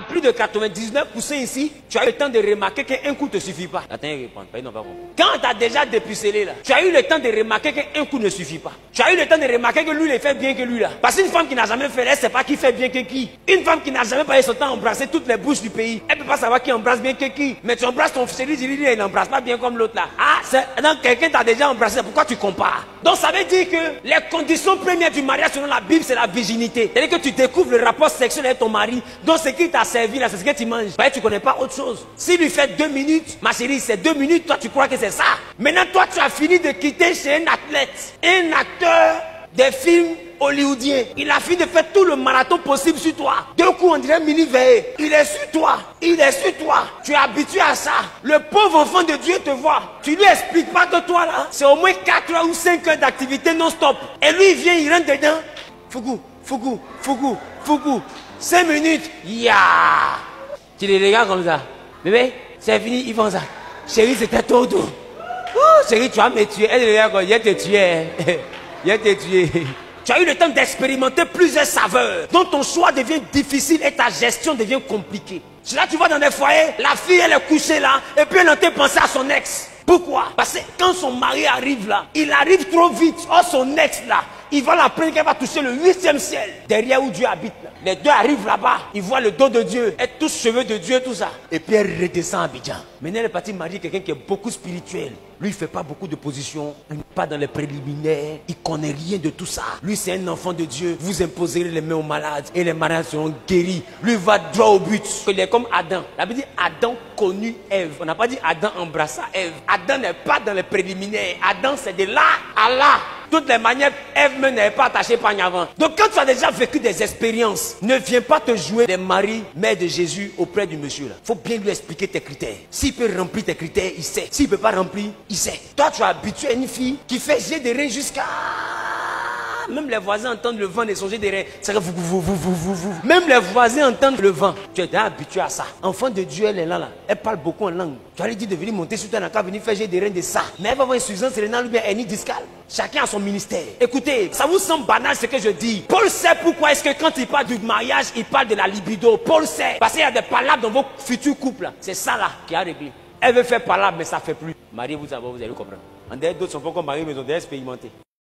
à plus de 99% ici, tu as eu le temps de remarquer qu'un coup ne te suffit pas. Attends, répondre, ils n'ont pas compris. Quand tu as déjà dépucelé là, tu as eu le temps de remarquer qu'un coup ne suffit pas. Tu as eu le temps de remarquer que lui, il fait bien que lui là. Parce qu'une femme qui n'a jamais fait, elle ne sait pas qui fait bien que qui. Une femme qui n'a jamais passé son temps à embrasser toutes les bouches du pays, elle ne peut pas savoir qui embrasse bien que qui. Mais tu embrasses ton chéri, il n'embrasse pas bien comme l'autre là. Ah, donc quelqu'un t'a déjà embrassé, pourquoi tu compares? Donc ça veut dire que les conditions premières du mariage selon la Bible, c'est la virginité. C'est-à-dire que tu découvres le rapport sexuel avec ton mari. Donc ce qui t'a servi là, c'est ce que tu manges. Tu ne connais pas autre chose. S'il lui fait 2 minutes, ma chérie, c'est 2 minutes, toi tu crois que c'est ça. Maintenant toi tu as fini de quitter chez un athlète, un acteur des films hollywoodien. Il a fini de faire tout le marathon possible sur toi. 2 coups, on dirait mini-veillé. Il est sur toi. Il est sur toi. Tu es habitué à ça. Le pauvre enfant de Dieu te voit. Tu lui expliques pas que toi là, c'est au moins 4 heures ou 5 heures d'activité non-stop. Et lui, il vient, il rentre dedans. Fougou, fougou, fougou, fougou. 5 minutes. Ya. Tu les regardes comme ça. Bébé, c'est fini, ils font ça. Chérie, c'était trop doux. Chérie, tu vas me tuer. Elle regarde comme, il te tuer. Il te tuer. Tu as eu le temps d'expérimenter plusieurs saveurs. Donc ton choix devient difficile et ta gestion devient compliquée. Là, tu vas dans des foyers, la fille, elle est couchée là, et puis elle est en train de penser à son ex. Pourquoi? Parce que quand son mari arrive là, il arrive trop vite. Or, son ex là, il va la prendre qu'elle va toucher le 8e ciel. Derrière où Dieu habite là. Les deux arrivent là-bas, ils voient le dos de Dieu, elle touche cheveux de Dieu, tout ça. Et puis elle redescend à Abidjan. Maintenant, elle est partie marier quelqu'un qui est beaucoup spirituel. Lui, il ne fait pas beaucoup de positions, il n'est pas dans les préliminaires, il ne connaît rien de tout ça. Lui, c'est un enfant de Dieu. Vous imposerez les mains aux malades et les malades seront guéris. Lui, va droit au but. Il est comme Adam. La Bible dit Adam connut Ève. On n'a pas dit Adam embrassa Ève. Adam n'est pas dans les préliminaires. Adam, c'est de là à là. Toutes les manières, Ève même n'avait pas attaché par avant. Donc quand tu as déjà vécu des expériences, ne viens pas te jouer des maris, mères de Jésus auprès du monsieur là. Il faut bien lui expliquer tes critères. S'il peut remplir tes critères, il sait. S'il ne peut pas remplir, il sait. Toi, tu es habitué à une fille qui fait jet de reins jusqu'à... Même les voisins entendent le vent de son jet de reins. C'est que vous. Même les voisins entendent le vent. Tu es déjà habitué à ça. Enfant de Dieu, elle est là. Elle parle beaucoup en langue. Tu as lui dit de venir monter sur toi, elle n'a venir faire jet de reins de ça. Mais elle va avoir une insuffisance rénale ou bien hernie discale. Chacun a son ministère. Écoutez, ça vous semble banal ce que je dis. Paul sait pourquoi est-ce que quand il parle du mariage, il parle de la libido. Paul sait. Parce qu'il y a des palabres dans vos futurs couples. C'est ça là qui a réglé. Elle veut faire palabre, mais ça ne fait plus. Mariez-vous, vous allez comprendre. En d'autres sont pas comme mariés, mais ils ont déjà expérimenté.